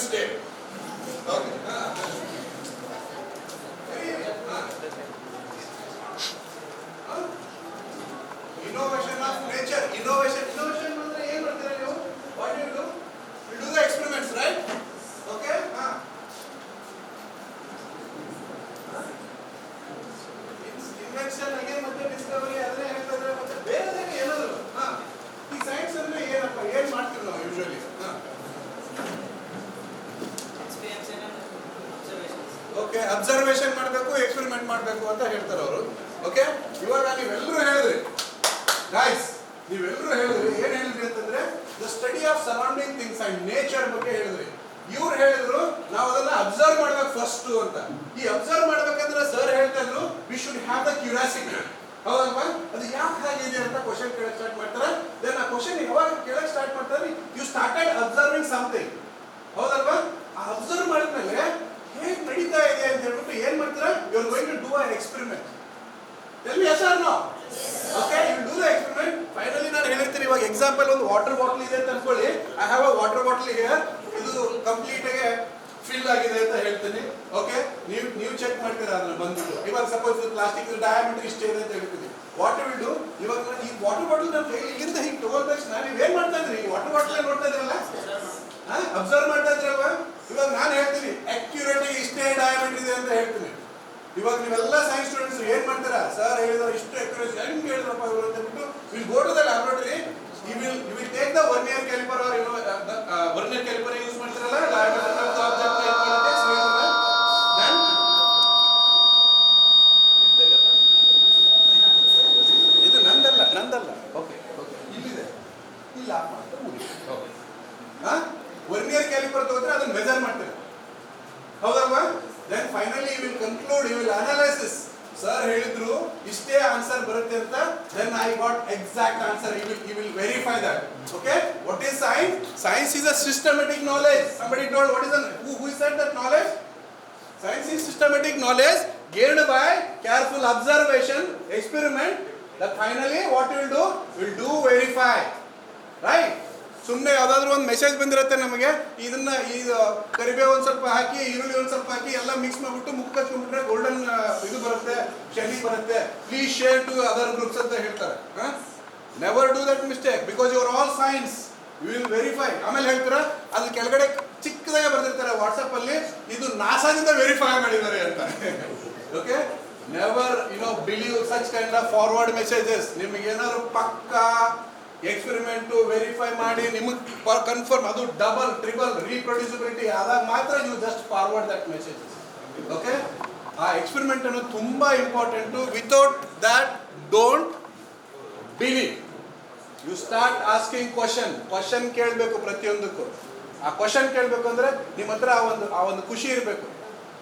stay. Okay. Innovation of nature. Innovation ಅಂದ್ರೆ ಏನು ಮಾಡ್ತೀರಾ ನೀವು? What do you do? You do the experiments, right? Okay? Invention again ಮತ್ತೆ discovery ಅದನ್ನೇ ಹೇಳ್ತಾರೆ ಮತ್ತೆ ಬೇರೆ ಏನಾದ್ರು. ಈ ಸೈನ್ಸ್ ಅಂದ್ರೆ ಏನಪ್ಪ? ಏನು ಮಾಡ್ತೀವಿ ನಾವು ಯೂಶುವಲಿ? ಓಕೆ, ಅಬ್ಸರ್ವೇಷನ್ ಮಾಡಬೇಕು, ಎಕ್ಸ್ಪೆರಿಮೆಂಟ್ ಮಾಡಬೇಕು ಅಂತ ಹೇಳ್ತಾರೆ ಅವರು. ಓಕೆ, ಇವಾಗ ನೀವೆಲ್ಲರೂ ಹೇಳಿದ್ರಿ ಗೈಸ್, ನೀವೆಲ್ಲರೂ ಹೇಳಿದ್ರಿ, ಏನ್ ಹೇಳಿದ್ರಿ ಅಂತಂದ್ರೆ the study of surrounding things and nature ಬಗ್ಗೆ ಹೇಳಿದ್ರಿ. ಇವ್ರು ಹೇಳಿದ್ರು ನಾವು ಅದನ್ನ ಅಬ್ಸರ್ವ್ ಮಾಡ್ಬೇಕು ಫಸ್ಟ್ ಅಂತ. ಈ ಅಬ್ಸರ್ವ್ ಮಾಡ್ಬೇಕಂದ್ರೆ ಸರ್ ಹೇಳ್ತಾ ಇದ್ರು we should have the curiosity. ಹೌದಲ್ವಾ? ಅದು ಯಾಕೆ ಹಾಗಿದೆ ಅಂತ ಕ್ವಶನ್ ಕೇಳಕ್ ಸ್ಟಾರ್ಟ್ ಮಾಡ್ತಾರೆ. ದೆನ್ ಆ ಕ್ವಶನ್ ಯಾವಾಗ ಕೇಳಕ್ ಸ್ಟಾರ್ಟ್ ಮಾಡ್ತಾರೆ, ಯು ಸ್ಟಾರ್ಟೆಡ್ ಅಬ್ಸರ್ವಿಂಗ್ ಸಮಥಿಂಗ್. ಹೌದಲ್ವಾ? ಆ ಅಬ್ಸರ್ವ್ ಮಾಡಿದ್ಮೇಲೆ ಹೇಗೆ ನಡೀತಾ ಇದೆ ಅಂತ ಹೇಳ್ಬಿಟ್ಟು ಏನ್ ಮಾಡ್ತಾರೆ, you are going to do an experiment. Tell me yes or no? Okay, you do the experiment. Finally ನಾನು ಹೇಳ್ತೀನಿ, ಇವಾಗ ಎಕ್ಸಾಂಪಲ್ ಒಂದು ವಾಟರ್ ಬಾಟಲ್ ಇದೆ ಅಂತ ಅನ್ಕೊಳ್ಳಿ. I have a water bottle here. ಇದು ಕಂಪ್ಲೀಟ್ ಆಗಿ ಫಿಲ್ ಆಗಿದೆ ಅಂತ ಹೇಳ್ತೀನಿ. ಓಕೆ, ನೀವು ಚೆಕ್ ಮಾಡ್ತೀರಾ ಅದನ್ನ ಬಂದ್ಬಿಟ್ಟು. ಇವಾಗ ಸಪೋಸ್ ಪ್ಲಾಸ್ಟಿಕ್ ಡಯಾಮೀಟರ್ ಇಷ್ಟೇ ಇದೆ ಅಂತ ಹೇಳ್ತೀನಿ. ವಾಟ್ ವಿಲ್ ಡು, ಇವಾಗ ಈ ವಾಟರ್ ಬಾಟಲ್ ನಾನು ಇಲ್ಲಿಂದ ಹಿಂಗೆ ತಗೊಂಡ ತಕ್ಷಣ ನೀವು ಏನ್ ಮಾಡ್ತಾ ಇದ್ರಿ? ಈ ವಾಟರ್ ಬಾಟಲ್ ನೋಡ್ತಾ ಇದ್ರಲ್ಲ, ಅಬ್ಸರ್ವ್ ಮಾಡ್ತಾ ಇದ್ರಲ್ವಾ? ಇವಾಗ ನಾನು ಹೇಳ್ತೀನಿ ಅಕ್ಯುರೇಟ್ ಆಗಿ ಇಷ್ಟೇ ಡಯಾಮೀಟರ್ ಇದೆ ಅಂತ ಹೇಳ್ತೀನಿ. ಇವಾಗ ನೀವೆಲ್ಲ ಸೈನ್ಸ್ ಸ್ಟೂಡೆಂಟ್ಸ್ ಏನ್ ಮಾಡ್ತಾರ, ಸರ್ ಹೇಳಿದ್ರು ಇಷ್ಟು ಅಕ್ಯುರೇಸಿ ಹೆಂಗ್ ಹೇಳಿದ್ರಪ್ಪ ಇವರು ಅಂತ ಬಿಟ್ಟು will go to the laboratory. You will take the vernier caliper or vernier caliper use ಮಾಡ್ತಾರಲ್ಲ, ಇದು ನಂದಲ್ಲ. ಓಕೆ, ಇಲ್ಲಿದೆ, ಇಲ್ಲಿ ಆಫ್ ಮಾಡ್ತಾರೆ, ಮುಗಿತು. ವರ್ನಿಯರ್ ಕ್ಯಾಲಿಪರ್ ತಗೋದ್ರೆ ಅದನ್ನ ಮೆಜರ್ ಮಾಡ್ತಾರೆ. ಹೌದಲ್ವಾ? Then finally you will conclude, you will analyze this. Sir ಹೇಳಿದ್ರು ಇಷ್ಟೇ ಆನ್ಸರ್ ಬರುತ್ತೆ ಅಂತ. Then I got exact answer. You will verify that. Okay? What is science? Science is a systematic knowledge. Somebody told what is who said that knowledge? Science is systematic knowledge gained by careful observation, experiment. That finally what you will do? Will do verify. Right? ಸುಮ್ಮನೆ ಯಾವುದಾದ್ರೂ ಒಂದು message ಬಂದಿರುತ್ತೆ ನಮಗೆ, ಇದನ್ನ ಇದು ಕರಿಬೇವು ಒಂದು ಸ್ವಲ್ಪ ಹಾಕಿ, ಈರುಳ್ಳಿ ಒಂದು ಸ್ವಲ್ಪ ಹಾಕಿ ಎಲ್ಲ ಮಿಕ್ಸ್ ಮಾಡಿಬಿಟ್ಟು ಮುಖ ಹಚ್ಕೊಂಡ್ಬಿಟ್ರೆ ಗೋಲ್ಡನ್ ಇದು ಬರುತ್ತೆ, ಶನಿ ಬರುತ್ತೆ, please share to other groups ಅಂತ ಹೇಳ್ತಾರೆ. Never do that mistake because you are all science. You will verify. ಆಮೇಲೆ ಹೇಳ್ತಾರೆ ಅದ್ರ ಕೆಳಗಡೆ ಚಿಕ್ಕದಾಗೆ ಬರ್ದಿರ್ತಾರೆ ವಾಟ್ಸಪ್ ಅಲ್ಲಿ, ಇದು ನಾಸಾದಿಂದ ವೆರಿಫೈ ಮಾಡಿದ್ದಾರೆ ಅಂತ. Okay, never believe such kind of forward messages. ನಿಮಗೆ ಏನಾದ್ರು ಪಕ್ಕಾ ಎಕ್ಸ್ಪೆರಿಮೆಂಟ್ ವೆರಿಫೈ ಮಾಡಿ ನಿಮಗೆ ಕನ್ಫರ್ಮ್ ಅದು ಡಬಲ್ ಟ್ರಿಬಲ್ ರೀಪ್ರೊಡ್ಯೂಸಿಬಿಲಿಟಿ ಆದಾಗ ಮಾತ್ರ you just forward that messages. Okay, ಆ ಎಕ್ಸ್ಪೆರಿಮೆಂಟ್ ಅನ್ನೋದು ತುಂಬಾ important. Without that don't believe. You start asking question ಕೇಳಬೇಕು ಪ್ರತಿಯೊಂದಕ್ಕೂ. ಆ ಕ್ವಶನ್ ಕೇಳಬೇಕು ಅಂದ್ರೆ ನಿಮ್ಮ ಹತ್ರ ಆ ಒಂದು ಖುಷಿ ಇರಬೇಕು,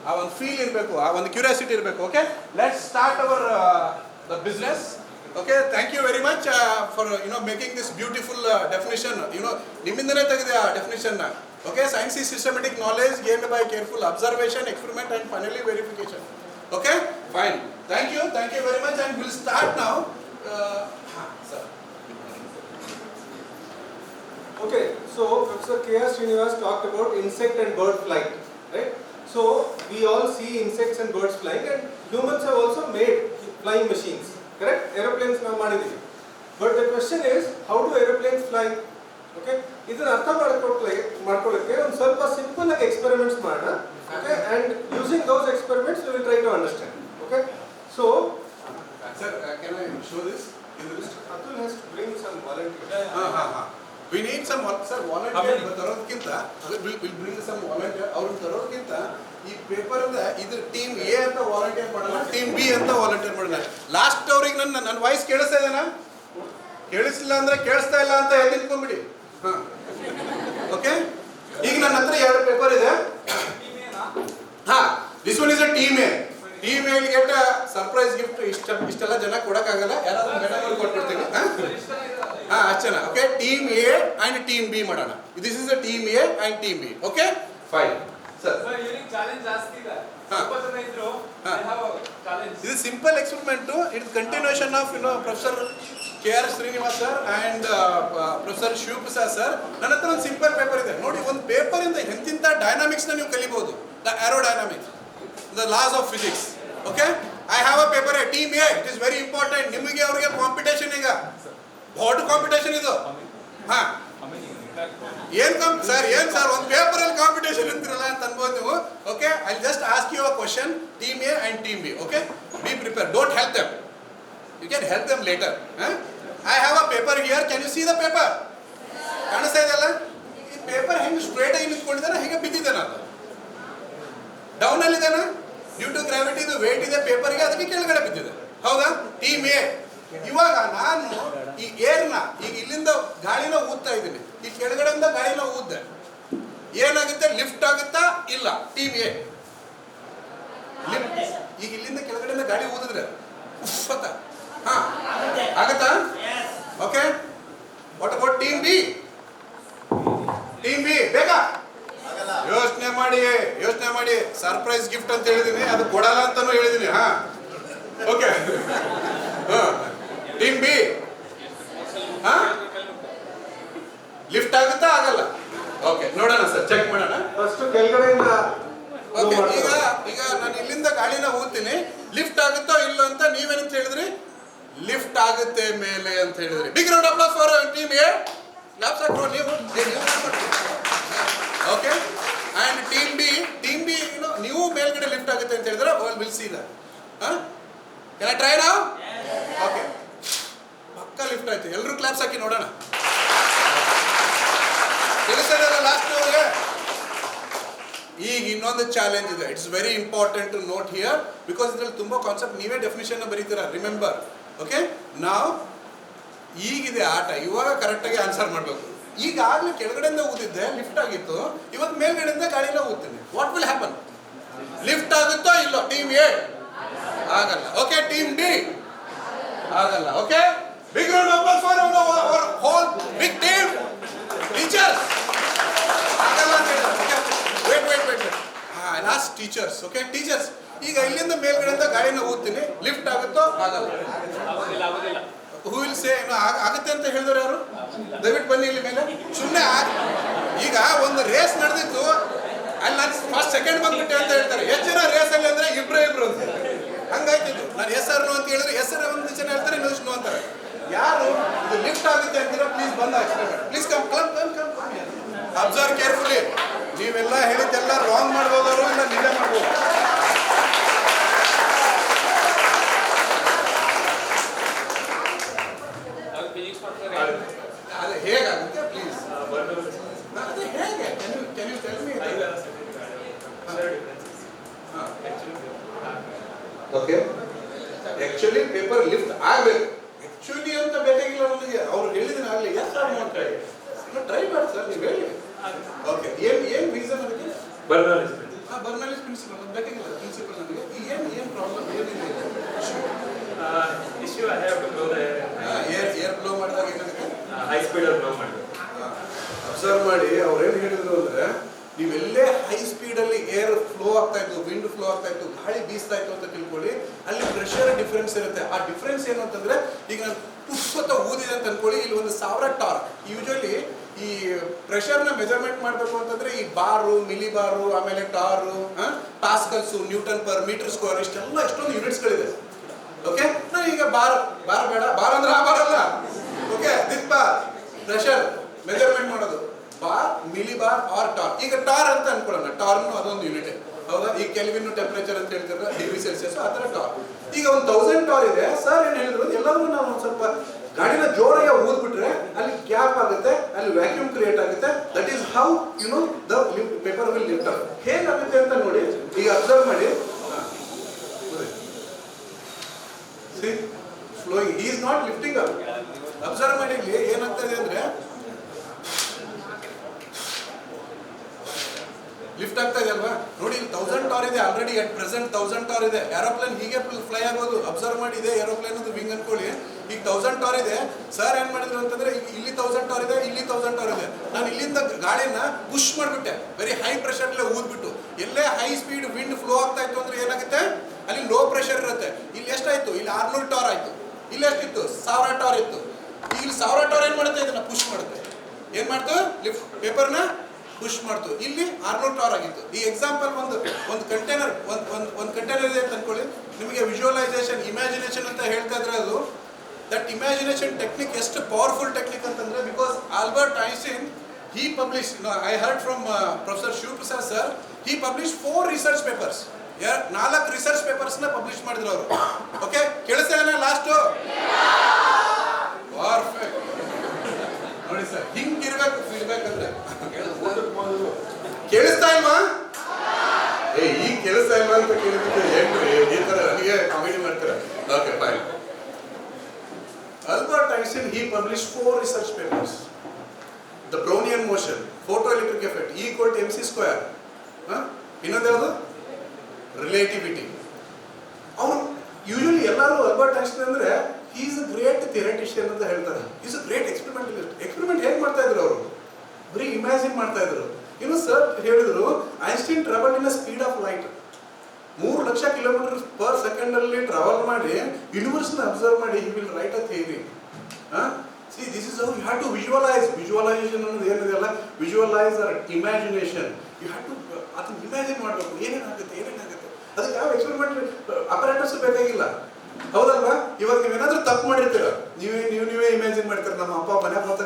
ಆ ಒಂದು ಫೀಲ್ ಇರಬೇಕು, ಆ ಒಂದು ಕ್ಯೂರಿಯಾಸಿಟಿ ಇರಬೇಕು. Okay, let's start hour the business. Okay, thank you very much for making this beautiful definition. ನಿಮ್ಮಿಂದನೇ ತೆಗೆದೆ ಆ definition ನ. Okay, science is systematic knowledge gained by careful observation, experiment and finally verification. Okay, fine. Thank you very much, and we'll start now. Sir. Okay, so Professor K.R. Srinivas talked about insect and bird flight, right? So we all see insects and birds flying, and humans have also made flying machines. Correct? Aeroplanes now ಮಾಡಿದೀವಿ. But the question is, how do aeroplanes fly? Okay? ಇದನ್ನ ಅರ್ಥ ಮಾಡ್ಕೊಳ್ಳೋಕೆ ಒಂದು ಸ್ವಲ್ಪ simple ಆಗಿ experiments ಮಾಡೋಣ. Okay? And using those experiments we will try to understand. Okay? So, sir, can I show this? Atul has to bring some volunteers. We need some volunteer ತರೋದಕ್ಕಿಂತ we'll bring some volunteer. ಅವ್ರನ್ನ ತರೋದಕ್ಕಿಂತ ಈ paper ಇದು team A ಅಂತ volunteer ಮಾಡೋಣ, team B ಅಂತ volunteer ಮಾಡೋಣ. Last ಅವ್ರಿಗೆ ನನ್ನ voice ಕೇಳಿಸ್ತಾ ಇದೆನಾ? ಕೇಳಿಸ್ಲಿಲ್ಲ ಅಂದ್ರೆ ಕೇಳಿಸ್ತಾ ಇಲ್ಲ ಅಂತ ಹೇಳಿ ನಿಂತ್ಕೊಂಡ್ಬಿಡಿ. ಓಕೆ, ಈಗ ನನ್ನ ಹತ್ರ 2 ಪೇಪರ್ ಇದೆ. This one is a team A. Team A get surprise gift. ಇಷ್ಟೆಲ್ಲ ಜನ ಕೊಡಕ್ಕಾಗಲ್ಲ, ಯಾರಾದ್ರೂ ಮೇಡಮ್ ಕೊಟ್ಬಿಡ್ತೀನಿ. ಅಷ್ಟೇನಾ? Okay, team A and team B ಮಾಡೋಣ. This is a team A and team B. Okay, fine. ಇದು simple experiment. It's continuation of professor KR Srinivas sir and Professor Shiv Prasad sir, ನನ್ನ ಹತ್ರ ಒಂದು simple paper ಇದೆ ನೋಡಿ. ಒಂದು paper ಇಂದ ಎಂತಿಂತ dynamics ನ ನೀವು ಕಲಿಬಹುದು. The aerodynamics, the laws of physics. Okay, I have a paper team A. It is very important. ನಿಮಗೆ ಅವ್ರಿಗೆ ಕಾಂಪಿಟೇಷನ್, ಈಗ ದೊಡ್ಡ ಕಾಂಪಿಟೇಷನ್ ಇದು. ಹಾ, ಏನ್ ಸರ್ ಒಂದು ಪೇಪರ್ ಅಲ್ಲಿ ಕಾಂಪಿಟೇಷನ್ ಅಂತಿರಲ್ಲ ಅಂತ ಅನ್ಬೋದು ನೀವು. Okay, I just ask you a question, team A and team B. Okay, be prepare, don't help them. You can help them later. I have a paper here. Can you see the paper? ಕಾಣಿಸ್ತಾ ಇದೆಯಲ್ಲ? ಈ paper ಹೆಂಗೆ straight ಆಗಿ ನಿಂತ್ಕೊಂಡಿದ್ದಾನೆ, ಹೇಗೆ ಬಿದ್ದಿದ್ದಾನ, ಅದು down ಅಲ್ಲಿ ಇದ್ದಾನ. Due to gravity ಇದು ವೇಟ್ ಇದೆ ಪೇಪರ್ಗೆ, ಅದಕ್ಕೆ ಕೆಳಗಡೆ ಬಿದ್ದಿದೆ. ಹೌದಾ? Team A. ಇವಾಗ ನಾನು ಈ ಏರ್ನ ಈಗ ಇಲ್ಲಿಂದ ಗಾಳಿನ ಊದ್ತಾ ಇದ್ದೀನಿ, ಈ ಕೆಳಗಡೆಯಿಂದ ಗಾಳಿನ ಊದ್ದೆ, ಏನಾಗುತ್ತೆ? ಲಿಫ್ಟ್ ಆಗುತ್ತಾ ಇಲ್ಲ? ಟೀಮ್ ಎ ಈಗ ಇಲ್ಲಿಂದ ಕೆಳಗಡೆಯಿಂದ ಗಾಳಿ ಊದಿದ್ರೆ ಉಫ್ಫತ್ತ, ಹಾ ಆಗತ್ತಾ? Okay, what about team B? Team B ಬೇಗ ಯೋಚನೆ ಮಾಡಿ. ಸರ್ಪ್ರೈಸ್ ಗಿಫ್ಟ್ ಅಂತ ಹೇಳಿದೀನಿ, ಅದು ಕೊಡಲ್ಲ ಅಂತಾನು ಹೇಳಿದೀನಿ. ಹಾ, ಓಕೆ. ಟೀಮ್ ಬಿ ಹಾ, ಲಿಫ್ಟ್ ಆಗುತ್ತಾ ಆಗಲ್ಲ? ಓಕೆ, ನೋಡೋಣ ಸರ್, ಚೆಕ್ ಮಾಡೋಣ. ಫಸ್ಟ್ ಕೆಳಗಡೆಯಿಂದ. ಓಕೆ, ಈಗ ನಾನು ಇಲ್ಲಿಂದ ಗಾಳಿನ ಊದ್ತೀನಿ, ಲಿಫ್ಟ್ ಆಗುತ್ತೋ ಇಲ್ಲ ಅಂತ ನೀವೇನಂತ ಹೇಳಿದ್ರಿ? ಲಿಫ್ಟ್ ಆಗುತ್ತೆ ಮೇಲೆ ಅಂತ ಹೇಳಿದ್ರಿ. Big round of applause for team A. Claps ಹಾಕ್ರೋ ನೀವು. ಓಕೆ, ಅಂಡ್ ಟೀಮ್ ಬಿ ನೀವು ಮೇಲ್ಗಡೆ ಲಿಫ್ಟ್ ಆಗುತ್ತೆ ಅಂತ ಹೇಳಿದ್ರೆ will see that. Can I try now? Okay, ಪಕ್ಕಾ ಲಿಫ್ಟ್ ಆಯ್ತು. ಎಲ್ಲರೂ ಕ್ಲಾಪ್ಸ್ ಹಾಕಿ ನೋಡೋಣ. ತಿಳಿಸಿದ್ರೆ ಲಾಸ್ಟ್ ಅವ್ರಿಗೆ. ಈಗ ಇನ್ನೊಂದು ಚಾಲೆಂಜ್ ಇದೆ. It's very important to note here, because ಇದ್ರಲ್ಲಿ ತುಂಬಾ ಕಾನ್ಸೆಪ್ಟ್ ನೀವೇ ಡೆಫಿನಿಷನ್ ಬರೀತೀರಾ. Remember, okay? ನಾವು ಈಗಿದೆ ಆಟ, ಇವಾಗ ಕರೆಕ್ಟಾಗಿ ಆನ್ಸರ್ ಮಾಡಬೇಕು. ಈಗಾಗಲೇ ಕೆಳಗಡೆಯಿಂದ ಊದಿದ್ದೆ, ಲಿಫ್ಟ್ ಆಗಿತ್ತು. ಇವಾಗ ಮೇಲ್ಗಡೆಯಿಂದ ಗಾಳಿನ ಊದ್ತೀನಿ. What will happen? ಲಿಫ್ಟ್ ಆಗುತ್ತೋ ಇಲ್ಲೋ? ಟೀಮ್ ಎ ಆಗಲ್ಲ. ಓಕೆ, ಟೀಮ್ ಡಿ ಆಗಲ್ಲ. Okay, big round of applause for our whole big team. Teachers ಆಗಲ್ಲ ಅಂತ ಹೇಳಿದ್ರು. Wait. Last teachers. Okay, teachers ಈಗ ಇಲ್ಲಿಂದ ಮೇಲ್ಗಡೆಯಿಂದ ಗಾಳಿನ ಊದ್ತೀನಿ, ಲಿಫ್ಟ್ ಆಗುತ್ತೋ ಆಗಲ್ಲ? ಹೂ ವಿಲ್ ಸೇ ಆಗುತ್ತೆ ಅಂತ ಹೇಳಿದ್ರು ಯಾರು? ದಯವಿಟ್ಟು ಬನ್ನಿ ಇಲ್ಲಿ ಮೇಲೆ. ಸುಮ್ಮನೆ ಈಗ ಒಂದು ರೇಸ್ ನಡೆದಿತ್ತು, ಅಲ್ಲಿ ನಾನು ಫಸ್ಟ್ ಸೆಕೆಂಡ್ ಬಂದ್ಬಿಟ್ಟೆ ಅಂತ ಹೇಳ್ತಾರೆ. ಎಷ್ಟು ಜನ ರೇಸ್ ಅಲ್ಲಿ ಅಂದ್ರೆ ಇಬ್ರು ಅಂತ ಹಂಗಾಯ್ತಿದ್ದು. ನಾನು ಎಸ್ ಆರ್ ನೋ ಅಂತ ಹೇಳಿದ್ರೆ ಎಸ್ ಆರ್ ಒಂದು ಜನ ಹೇಳ್ತಾರೆ, ಇನ್ನೊಂದು ನೋ ಅಂತಾರೆ. ಯಾರು ಇದು ಲಿಫ್ಟ್ ಆಗುತ್ತೆ ಅಂತೀರಾ? ಪ್ಲೀಸ್ ಬಂದ ಪ್ಲೀಸ್ ಕಮ್. Observe carefully. ನೀವೆಲ್ಲ ಹೇಳಿದ್ದೆಲ್ಲ ರಾಂಗ್ ಮಾಡ್ಬೋದವರು, ಇಲ್ಲ ನಿಜ ಮಾಡ್ಬೋದು. ಅದೇ ಹೇಗಾಗುತ್ತೆ ಪ್ಲೀಸ್? ಅದೇ ಹೇಗೆ? Can you tell me? Okay, actually paper lift ಆಗಬೇಕು. ಆಕ್ಚುಲಿ ಅಂತ ಬೇಕಾಗಿಲ್ಲ ನನಗೆ. ಅವ್ರು ಹೇಳಿದ್ರೆ ಆಗಲಿ. ಎಸ್ ಆರ್ ನೋ ಟ್ರೈ ಮಾಡಿ ಸರ್, ನೀವು ಹೇಳಿ. ಓಕೆ, ಏನ್ ರೀಸನ್ ಅದಕ್ಕೆ? ಬರ್ನಾಲಿಸ್ ಪ್ರಿನ್ಸಿಪಲ್ ಬೇಕಾಗಿಲ್ಲ. ಪ್ರಿನ್ಸಿಪಲ್ ನನಗೆ ಏನ್ ಪ್ರಾಬ್ಲಮ್ ಏನಿದೆ? issue I have to blow the air blow ಮಾಡಿದಾಗ ಏನಾಗುತ್ತೆ? high speed ಅಲ್ಲಿ blow ಮಾಡಿ. ಅಬ್ಸರ್ವ್ ಮಾಡಿ, ಅವ್ರು ಏನು ಹೇಳಿದ್ರು ಅಂದ್ರೆ, ನೀವೆಲ್ಲೇ ಹೈ ಸ್ಪೀಡ್ ಅಲ್ಲಿ ಏರ್ ಫ್ಲೋ ಆಗ್ತಾ ಇತ್ತು, ವಿಂಡ್ ಫ್ಲೋ ಆಗ್ತಾ ಇತ್ತು, ಗಾಳಿ ಬೀಸ್ತಾ ಇತ್ತು ಅಂತ ತಿಳ್ಕೊಳ್ಳಿ, ಅಲ್ಲಿ ಪ್ರೆಷರ್ ಡಿಫರೆನ್ಸ್ ಇರುತ್ತೆ. ಆ ಡಿಫರೆನ್ಸ್ ಏನು ಅಂತಂದ್ರೆ, ಈಗ ನಾನು ಪುಷ್ಪತ ಊದಿದೆ ಅಂತ ಅನ್ಕೊಳ್ಳಿ, ಇಲ್ಲಿ 1000 ಟಾರ್ಕ್. ಯೂಶಲಿ ಈ ಪ್ರೆಷರ್ನ ಮೆಜರ್ಮೆಂಟ್ ಮಾಡಬೇಕು ಅಂತಂದ್ರೆ ಈ ಬಾರು, ಮಿಲಿ ಬಾರು, ಆಮೇಲೆ torr, pascals, newton per metre square, ಇಷ್ಟೆಲ್ಲ ಎಷ್ಟೊಂದು ಯೂನಿಟ್ಸ್ಗಳಿದೆ. ಓಕೆ, ನಾನು ಈಗ ಬಾರ್ ಬೇಡ, ಬಾರ್ ಅಂದ್ರೆ ಆ ಬಾರ್ ಅಲ್ಲ. Okay, this bar pressure measurement ಮಾಡೋದು ಬಾರ್, ಮಿಲಿ ಬಾರ್ ಆರ್ ಟಾರ್. ಈಗ ಟಾರ್ ಅಂತ ಅನ್ಕೊಳ್ಳೋಣ, ಟಾರ್ನು ಅದೊಂದು ಯೂನಿಟ್. ಹೌದಾ? ಈ ಕೆಲ್ವಿನ್ ಟೆಂಪರೇಚರ್ ಅಂತ ಹೇಳ್ತಾರೆ, ಡಿಗ್ರಿ ಸೆಲ್ಸಿಯಸ್, ಆ ಥರ ಟಾರ್. ಈಗ 1000 ಟಾರ್ ಇದೆ. ಸರ್ ಏನು ಹೇಳಿದ್ರು, ಎಲ್ಲರೂ ನಾವು ಒಂದು ಸ್ವಲ್ಪ ಗಾಡಿನ ಜೋರಾಗಿ ಊದ್ಬಿಟ್ರೆ ಅಲ್ಲಿ ಗ್ಯಾಪ್ ಆಗುತ್ತೆ, ಅಲ್ಲಿ ವ್ಯಾಕ್ಯೂಮ್ ಕ್ರಿಯೇಟ್ ಆಗುತ್ತೆ. That is how you know the paper will lift up. ಹೇಗಾಗುತ್ತೆ ಅಂತ ನೋಡಿ, ಈಗ ಅಬ್ಸರ್ವ್ ಮಾಡಿ. Flowing, he is not lifting up. Observe ಮಾಡಿ, ಇಲ್ಲಿ ಏನಾಗ್ತದೆ ಅಂದ್ರೆ ಲಿಫ್ಟ್ ಆಗ್ತಾ ಇದೆ ಅಲ್ವಾ? ನೋಡಿ, ಇಲ್ಲಿ 1000 ಟಾರ್ ಇದೆ ಆಲ್ರೆಡಿ. ಅಟ್ ಪ್ರೆಸೆಂಟ್ 1000 ಟಾರ್ ಇದೆ. ಏರೋಪ್ಲೇನ್ ಹೀಗೆ ಫ್ಲೈ ಆಗೋದು. ಅಬ್ಸರ್ವ್ ಮಾಡಿ, ಇದೆ ಏರೋಪ್ಲೇನ್ ಅದು ವಿಂಗ್ ಅನ್ಕೊಳ್ಳಿ. ಈಗ 1000 ಟಾರ್ ಇದೆ. ಸರ್ ಏನ್ ಮಾಡಿದ್ರು ಅಂತಂದ್ರೆ, ಇಲ್ಲಿ 1000 ಟಾರ್ ಇದೆ, ಇಲ್ಲಿ 1000 ಟಾರ್ ಇದೆ. ನಾನು ಇಲ್ಲಿಂದ ಗಾಳಿನ ಪುಷ್ ಮಾಡ್ಬಿಟ್ಟೆ, ವೆರಿ ಹೈ ಪ್ರೆಷರ್ ಊದ್ಬಿಟ್ಟು. ಎಲ್ಲೇ ಹೈ ಸ್ಪೀಡ್ ವಿಂಡ್ ಫ್ಲೋ ಆಗ್ತಾ ಇತ್ತು ಅಂದ್ರೆ ಏನಾಗುತ್ತೆ, ಅಲ್ಲಿ ಲೋ ಪ್ರೆಷರ್ ಇರುತ್ತೆ. ಇಲ್ಲಿ ಎಷ್ಟಾಯ್ತು? ಇಲ್ಲಿ 600 ಟಾರ್ ಆಯ್ತು. ಇಲ್ಲಿ ಎಷ್ಟಿತ್ತು? 1000 ಟಾರ್ ಇತ್ತು. ಈಗ ಇಲ್ಲಿ 1000 ಟವರ್ ಏನು ಮಾಡುತ್ತೆ, ಇದನ್ನ ಪುಷ್ ಮಾಡುತ್ತೆ. ಏನು ಮಾಡ್ತು, ಲಿಫ್ಟ್ ಪೇಪರ್ನ ಪುಷ್ ಮಾಡ್ತು. ಇಲ್ಲಿ 600 ಟವರ್ ಆಗಿತ್ತು. ಈ ಎಕ್ಸಾಂಪಲ್ ಒಂದು ಕಂಟೈನರ್ ಒಂದು ಕಂಟೈನರ್ ಇದೆ ಅಂತ ಅನ್ಕೊಳ್ಳಿ. ನಿಮಗೆ ವಿಜುವಲೈಸೇಷನ್, ಇಮ್ಯಾಜಿನೇಷನ್ ಅಂತ ಹೇಳ್ತಾ ಇದ್ರೆ ಅದು ದಟ್ ಇಮ್ಯಾಜಿನೇಷನ್ ಟೆಕ್ನಿಕ್ ಎಷ್ಟು ಪವರ್ಫುಲ್ ಟೆಕ್ನಿಕ್ ಅಂತಂದ್ರೆ, because Albert Einstein he published, I heard from Professor Shiv Prasad sir, he published 4 research papers. 4 research papers ನ ಪಬ್ಲಿಷ್ ಮಾಡಿದ್ರು ಅವರು. ಓಕೆ, ಕೇಳಿಸ್ತಾ ಇಲ್ಲ ಲಾಸ್ಟ್? ಪರ್ಫೆಕ್ಟ್ ನೋಡಿ ಸರ್, ಹಿಂಗಿರ್ಬೇಕು ಫೀಡ್ಬ್ಯಾಕ್ ಅಂದ್ರೆ. ಕೇಳಿಸ್ತಾ ಇಲ್ವಾ? ಈಗ ಕೇಳಿಸ್ತಾ ಇಲ್ವಾ ಅಂತ ಕೇಳಿದ್ರೆ ಏನ್ರಿ ಈ ತರ ನನಗೆ ಕಾಮಿಡಿ ಮಾಡ್ತಾರೆ. Okay fine. Albert Einstein, he published 4 research papers. The Brownian motion, photoelectric effect, E equal to mc square. ಇನ್ನೊಂದು ಯಾವುದು? ರಿಲೇಟಿವಿಟಿ. ಅವನು ಯೂಶಲಿ ಎಲ್ಲರೂ ಅಲ್ಬರ್ಟ್ ಐನ್ಸ್ಟೈನ್ ಅಂದ್ರೆ he is a great theoretician ಅಂತ ಹೇಳ್ತಾರೆ. he is a great experimentalist. Experiment ಹೇಗೆ ಮಾಡ್ತಾ ಇದ್ರು ಅವರು? ಬರೀ ಇಮ್ಯಾಜಿನ್ ಮಾಡ್ತಾ ಇದ್ರು. ಇನ್ನು ಸರ್ ಹೇಳಿದ್ರು, Einstein travel in speed of light. 3 lakh kilometre per second ಅಲ್ಲಿ ಟ್ರಾವೆಲ್ ಮಾಡಿ ಯೂನಿವರ್ಸ್ ನ ಅಬ್ಸರ್ವ್ ಮಾಡಿ he will write a theory. See, this is how you have to visualize. Visualization ಅನ್ನೋದು ಏನಿದೆಯಲ್ಲ, visualize or imagination. You have to ಅದನ್ನ imagine ಮಾಡಬೇಕು. ಏನೇನಾಗುತ್ತೆ. ಅದಕ್ಕೆ ಯಾವ ಎಕ್ಸ್ಪೆರಿಮೆಂಟ್ ಅಪರೇಟರ್ಸ್ ಬೇಕಾಗಿಲ್ಲ, ಹೌದಲ್ವಾ? ಇವಾಗ ನೀವೇನಾದ್ರೂ ತಪ್ಪು ಮಾಡಿರ್ತೀರ, ನೀವೇ ಇಮ್ಯಾಜಿನ್ ಮಾಡ್ತೀರ. ನಮ್ಮ ಅಪ್ಪ ಮನೆ ಬಂದ